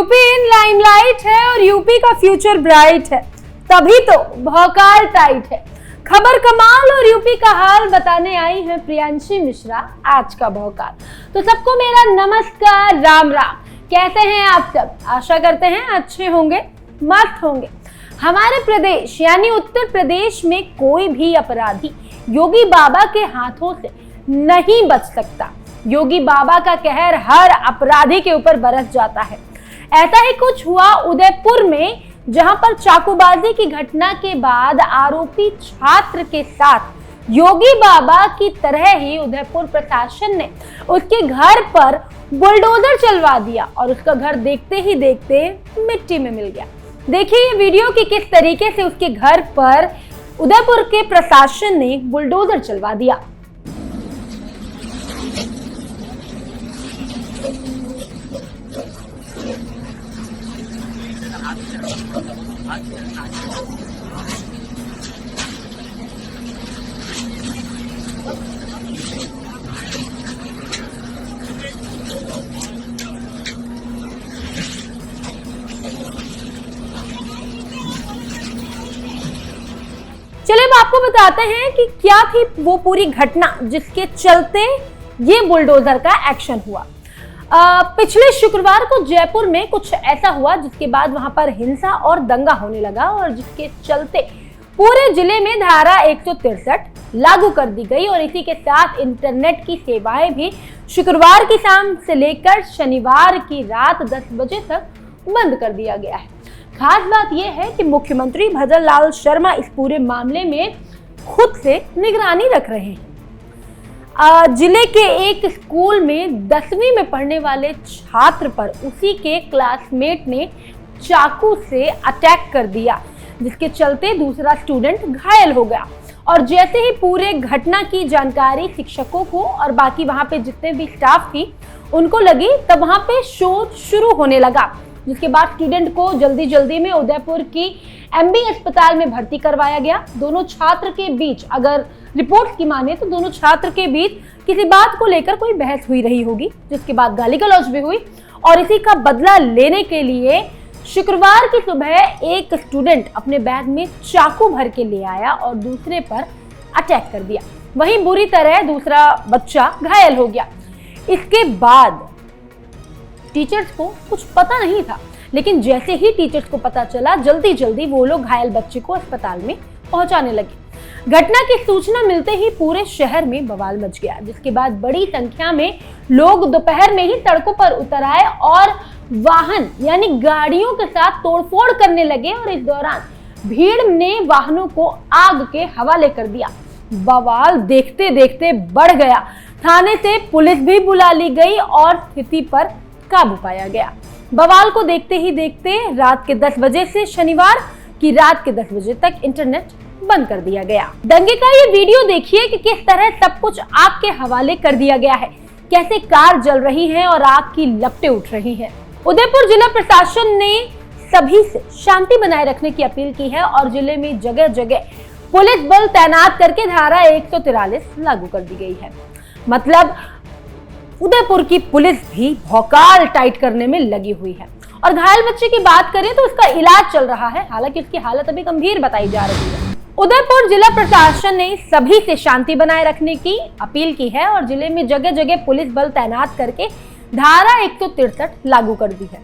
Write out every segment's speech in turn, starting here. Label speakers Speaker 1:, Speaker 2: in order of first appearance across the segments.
Speaker 1: UP in limelight है और UP का फ्यूचर ब्राइट है, तभी तो भौकाल टाइट है। खबर कमाल और यूपी का हाल बताने आई है प्रियांशी मिश्रा आज का भौकाल। तो सबको मेरा नमस्कार, राम राम। कैसे हैं आप सब? आशा करते हैं अच्छे होंगे, मस्त होंगे। हमारे प्रदेश यानी उत्तर प्रदेश में कोई भी अपराधी योगी बाबा के हाथों से नहीं बच सकता। योगी बाबा का कहर हर अपराधी के ऊपर बरस जाता है। ऐसा ही कुछ हुआ उदयपुर में, जहां पर चाकूबाजी की घटना के बाद आरोपी छात्र के साथ योगी बाबा की तरह ही उदयपुर प्रशासन ने उसके घर पर बुलडोजर चलवा दिया और उसका घर देखते ही देखते मिट्टी में मिल गया। देखिए ये वीडियो कि किस तरीके से उसके घर पर उदयपुर के प्रशासन ने बुलडोजर चलवा दिया। चलिए अब आपको बताते हैं कि क्या थी वो पूरी घटना जिसके चलते ये बुलडोजर का एक्शन हुआ। पिछले शुक्रवार को जयपुर में कुछ ऐसा हुआ जिसके बाद वहां पर हिंसा और दंगा होने लगा और जिसके चलते पूरे जिले में धारा 163 लागू कर दी गई और इसी के साथ इंटरनेट की सेवाएं भी शुक्रवार की शाम से लेकर शनिवार की रात 10 बजे तक बंद कर दिया गया है। खास बात यह है कि मुख्यमंत्री भजन लाल शर्मा इस पूरे मामले में खुद से निगरानी रख रहे हैं। जिले के एक स्कूल में 10वीं में पढ़ने वाले छात्र पर उसी के क्लासमेट ने चाकू से अटैक कर दिया, जिसके चलते दूसरा स्टूडेंट घायल हो गया। और जैसे ही पूरे घटना की जानकारी शिक्षकों को और बाकी वहां पे जितने भी स्टाफ थी उनको लगी, तब वहां पे शोध शुरू होने लगा, जिसके बाद स्टूडेंट को जल्दी जल्दी में उदयपुर की एमबी अस्पताल में भर्ती करवाया गया। दोनों छात्र के बीच, अगर रिपोर्ट की माने तो दोनों छात्र के बीच किसी बात को लेकर कोई बहस हुई रही होगी, जिसके बाद गाली गलौज भी हुई और इसी का बदला लेने के लिए शुक्रवार की सुबह एक स्टूडेंट अपने बैग में चाकू भर के ले आया और दूसरे पर अटैक कर दिया। वहीं बुरी तरह दूसरा बच्चा घायल हो गया। इसके बाद टीचर्स को कुछ पता नहीं था, लेकिन जैसे ही टीचर्स को पता चला जल्दी जल्दी वो लोग घायल बच्चे को अस्पताल में पहुंचाने लगे। घटना की सूचना मिलते ही पूरे शहर में बवाल मच गया, जिसके बाद बड़ी संख्या में लोग दोपहर में ही सड़कों पर उतर आए और वाहन यानी गाड़ियों के साथ तोड़फोड़ करने लगे और इस दौरान भीड़ ने वाहनों को आग के हवाले कर दिया। बवाल देखते देखते बढ़ गया। थाने से पुलिस भी बुला ली गई और स्थिति पर काबू पाया गया। बवाल को देखते ही देखते रात के 10 बजे से शनिवार की रात के 10 बजे तक इंटरनेट बंद कर दिया गया। दंगे का ये वीडियो देखिए कि किस तरह सब कुछ आग के हवाले कर दिया गया है, कैसे कार जल रही है और आग की लपटें उठ रही हैं। उदयपुर जिला प्रशासन ने सभी से शांति बनाए रखने की अपील की है और जिले में जगह जगह पुलिस बल तैनात करके धारा 143 लागू कर दी गई है। मतलब उदयपुर की पुलिस भी भौकाल टाइट करने में लगी हुई है। और घायल बच्चे की बात करें तो उसका इलाज चल रहा है, हालांकि उसकी हालत अभी गंभीर बताई जा रही है। उदयपुर जिला प्रशासन ने सभी से शांति बनाए रखने की अपील की है और जिले में जगह जगह पुलिस बल तैनात करके धारा 163 लागू कर दी है।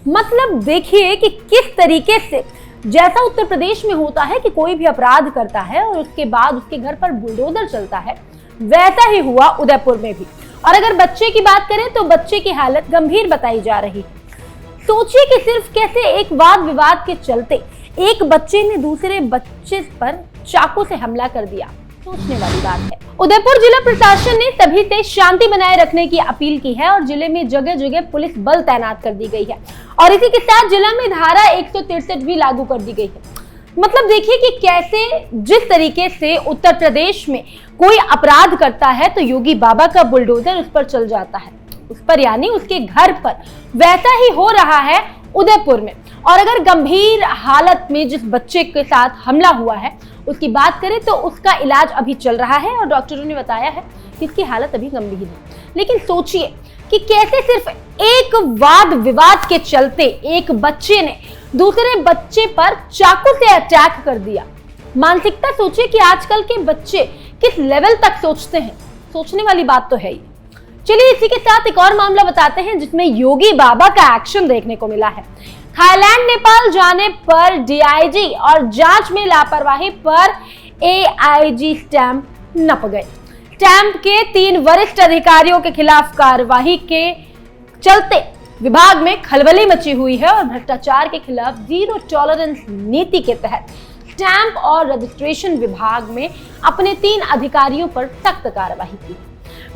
Speaker 1: मतलब देखिए कि किस तरीके से जैसा उत्तर प्रदेश में होता है कि कोई भी अपराध करता है और उसके बाद उसके घर पर बुलडोजर चलता है, वैसा ही हुआ उदयपुर में भी। और अगर बच्चे की बात करें तो बच्चे की हालत गंभीर बताई जा रही है। सोचिए कि सिर्फ कैसे एक वाद विवाद के चलते एक बच्चे ने दूसरे बच्चे पर चाकू से हमला कर दिया, सोचने वाली बात है। उदयपुर जिला प्रशासन ने सभी से शांति बनाए रखने की अपील की है और जिले में जगह जगह पुलिस बल तैनात कर दी गई है और इसी के साथ जिले में धारा 163 भी लागू कर दी गई है। मतलब देखिए कि कैसे जिस तरीके से उत्तर प्रदेश में कोई अपराध करता है तो योगी बाबा का बुलडोजर उस पर चल जाता है, उस पर यानी उसके घर पर। वैसा ही हो रहा है उदयपुर में। और अगर गंभीर हालत में जिस बच्चे के साथ हमला हुआ है उसकी बात करें तो उसका इलाज अभी चल रहा है और डॉक्टरों ने बताया है कि इसकी हालत अभी गंभीर है। लेकिन सोचिए कि कैसे सिर्फ एक वाद विवाद के चलते एक बच्चे ने दूसरे बच्चे पर चाकू से अटैक कर दिया। मानसिकता सोचिए कि आजकल के बच्चे किस लेवल तक सोचते हैं, सोचने वाली बात तो है ही। चलिए इसी के साथ एक और मामला बताते हैं जिसमें योगी बाबा का एक्शन देखने को मिला है। थाईलैंड नेपाल जाने पर डीआईजी और जांच में लापरवाही पर एआईजी स्टैंप नप गए। स्टैंप के 3 वरिष्ठ अधिकारियों के खिलाफ कार्रवाई के चलते विभाग में खलबली मची हुई है और भ्रष्टाचार के खिलाफ जीरो टॉलरेंस नीति के तहत स्टैंप और रजिस्ट्रेशन विभाग में अपने 3 अधिकारियों पर सख्त कार्रवाई की।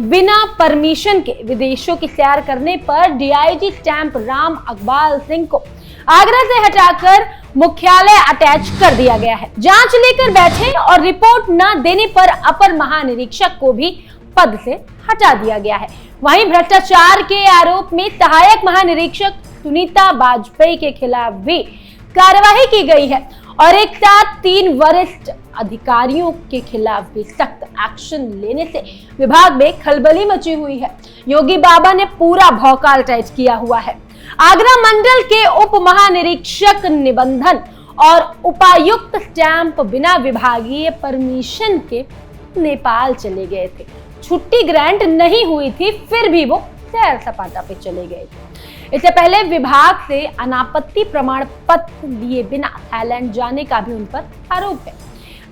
Speaker 1: बिना परमिशन के विदेशों की सैर करने पर डीआईजी स्टैंप राम अकबाल सिंह को आगरा से हटाकर मुख्यालय अटैच कर दिया गया है। जांच लेकर बैठे और रिपोर्ट न देने पर अपर महानिरीक्षक को भी पद से हटा दिया गया है। वहीं भ्रष्टाचार के आरोप में सहायक महानिरीक्षक सुनीता बाजपेयी के खिलाफ भी कार्रवाई की गई है और एक साथ 3 वरिष्ठ अधिकारियों के खिलाफ भी सख्त एक्शन लेने से विभाग में खलबली मची हुई है। योगी बाबा ने पूरा भौकाल टाइट किया हुआ है। आगरा मंडल के उप महानिरीक्षक निबंधन और उपायुक्त स्टैंप बिना विभागीय परमिशन के नेपाल चले गए थे। छुट्टी ग्रांट नहीं हुई थी, फिर भी वो सैर सपाटा पे चले गए थे। इससे पहले विभाग से अनापत्ति प्रमाण पत्र लिए बिना थाईलैंड जाने का भी उन पर आरोप है।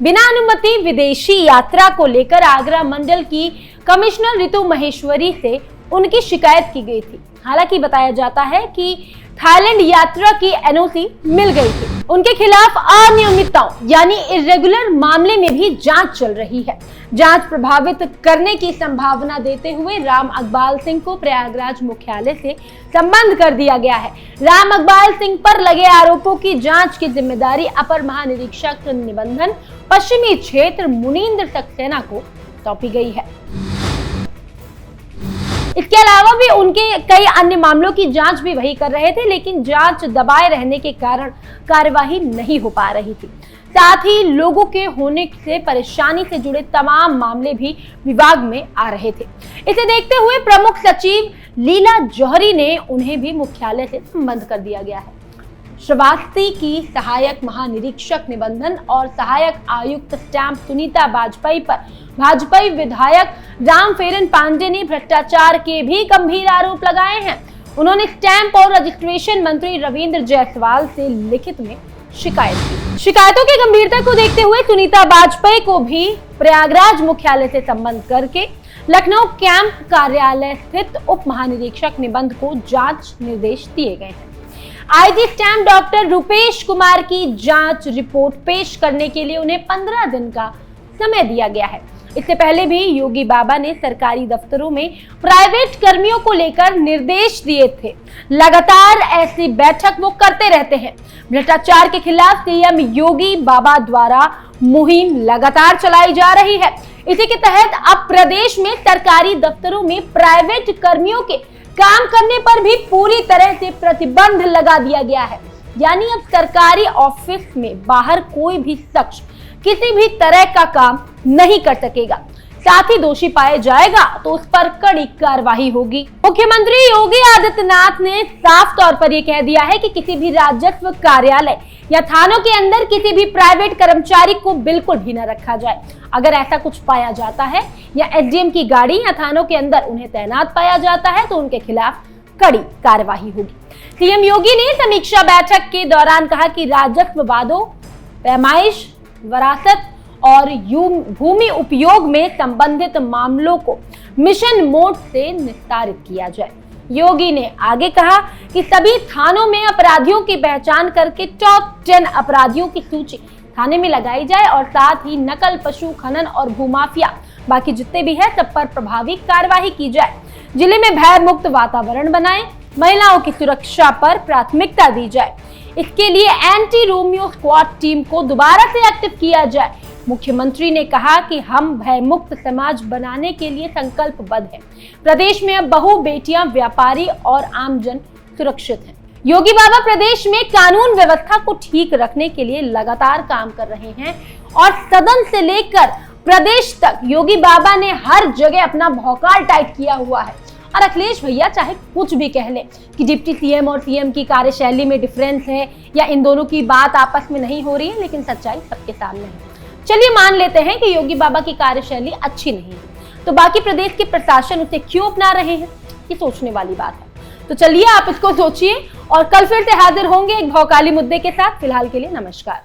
Speaker 1: बिना अनुमति विदेशी यात्रा को लेकर आगरा मंडल की कमिश्नर ऋतु महेश्वरी से उनकी शिकायत की गई थी। हालांकि बताया जाता है कि थाईलैंड यात्रा की एनओसी मिल गई थी। उनके खिलाफ अनियमितताओं यानी इर्रेगुलर मामले में भी जांच चल रही है। जांच प्रभावित करने की संभावना देते हुए राम अकबाल सिंह को प्रयागराज मुख्यालय से संबद्ध कर दिया गया है। राम अकबाल सिंह पर लगे आरोपों की जांच की जिम्मेदारी अपर महानिरीक्षक निबंधन पश्चिमी क्षेत्र मुनींद्र सक्सेना को सौंपी गई है। इसके अलावा भी उनके कई अन्य मामलों की जांच भी वही कर रहे थे, लेकिन जांच दबाए रहने के कारण कार्यवाही नहीं हो पा रही थी। साथ ही लोगों के होने से परेशानी से जुड़े तमाम मामले भी विभाग में आ रहे थे। इसे देखते हुए प्रमुख सचिव लीला जौहरी ने उन्हें भी मुख्यालय से संबद्ध कर दिया गया है। श्रावस्ती की सहायक महानिरीक्षक निबंधन और सहायक आयुक्त स्टैंप सुनीता बाजपेयी पर भाजपा विधायक रामफेरन पांडे ने भ्रष्टाचार के भी गंभीर आरोप लगाए हैं। उन्होंने स्टैंप और रजिस्ट्रेशन मंत्री रविंद्र जायसवाल से लिखित में शिकायत की। शिकायतों की गंभीरता को देखते हुए सुनीता बाजपेयी को भी प्रयागराज मुख्यालय से संबद्ध करके लखनऊ कैंप कार्यालय स्थित उप महानिरीक्षक निबंध को जांच निर्देश दिए गए हैं। IG stamp doctor Rupesh Kumar की जांच रिपोर्ट पेश करने के लिए उन्हें 15 दिन का समय दिया गया है। इससे पहले भी योगी बाबा ने सरकारी दफ्तरों में प्राइवेट कर्मियों को लेकर निर्देश दिए थे। लगातार ऐसी बैठक वो करते रहते हैं। भ्रष्टाचार के खिलाफ सीएम योगी बाबा द्वारा मुहिम लगातार चलाई जा रही है। इसी के तहत अब प्रदेश में सरकारी दफ्तरों में प्राइवेट कर्मियों के काम करने पर भी पूरी तरह से प्रतिबंध लगा दिया गया है। यानी अब सरकारी ऑफिस में बाहर कोई भी शख्स किसी भी तरह का काम नहीं कर सकेगा। साथ ही दोषी पाया जाएगा तो उस पर कड़ी कार्रवाई होगी। मुख्यमंत्री योगी आदित्यनाथ ने साफ तौर पर यह कह दिया है कि किसी भी राजस्व कार्यालय या थानों के अंदर किसी भी प्राइवेट कर्मचारी को बिल्कुल भी न रखा जाए। अगर ऐसा कुछ पाया जाता है या एसडीएम की गाड़ी या थानों के अंदर उन्हें तैनात पाया जाता है तो उनके खिलाफ कड़ी कार्रवाई होगी। सीएम योगी ने समीक्षा बैठक के दौरान कहा कि राजस्व वादों, पैमाइश, विरासत और भूमि उपयोग में संबंधित मामलों को मिशन मोड से निस्तारित किया जाए। योगी ने आगे कहा कि सभी थानों में अपराधियों की पहचान करके टॉप 10 अपराधियों की सूची थाने में लगाई जाए और साथ ही नकल, पशु खनन और भूमाफिया बाकी जितने भी है सब पर प्रभावी कार्रवाई की जाए। जिले में भय मुक्त वातावरण बनाए, महिलाओं की सुरक्षा पर प्राथमिकता दी जाए। इसके लिए एंटी रोमियो स्क्वाड टीम को दोबारा से एक्टिव किया जाए। मुख्यमंत्री ने कहा कि हम भय मुक्त समाज बनाने के लिए संकल्पबद्ध हैं। प्रदेश में अब बहु बेटियां, व्यापारी और आमजन सुरक्षित हैं। योगी बाबा प्रदेश में कानून व्यवस्था को ठीक रखने के लिए लगातार काम कर रहे हैं और सदन से लेकर प्रदेश तक योगी बाबा ने हर जगह अपना भौकाल टाइट किया हुआ है और अखिलेश भैया चाहे कुछ भी कह ले कि डिप्टी सीएम और सीएम की कार्यशैली में डिफरेंस है या इन दोनों की बात आपस में नहीं हो रही है, लेकिन सच्चाई सबके सामने है। चलिए मान लेते हैं कि योगी बाबा की कार्यशैली अच्छी नहीं है, तो बाकी प्रदेश के प्रशासन उसे क्यों अपना रहे हैं, ये सोचने वाली बात है। तो चलिए आप इसको सोचिए और कल फिर से हाजिर होंगे एक भौकाली मुद्दे के साथ। फिलहाल के लिए नमस्कार।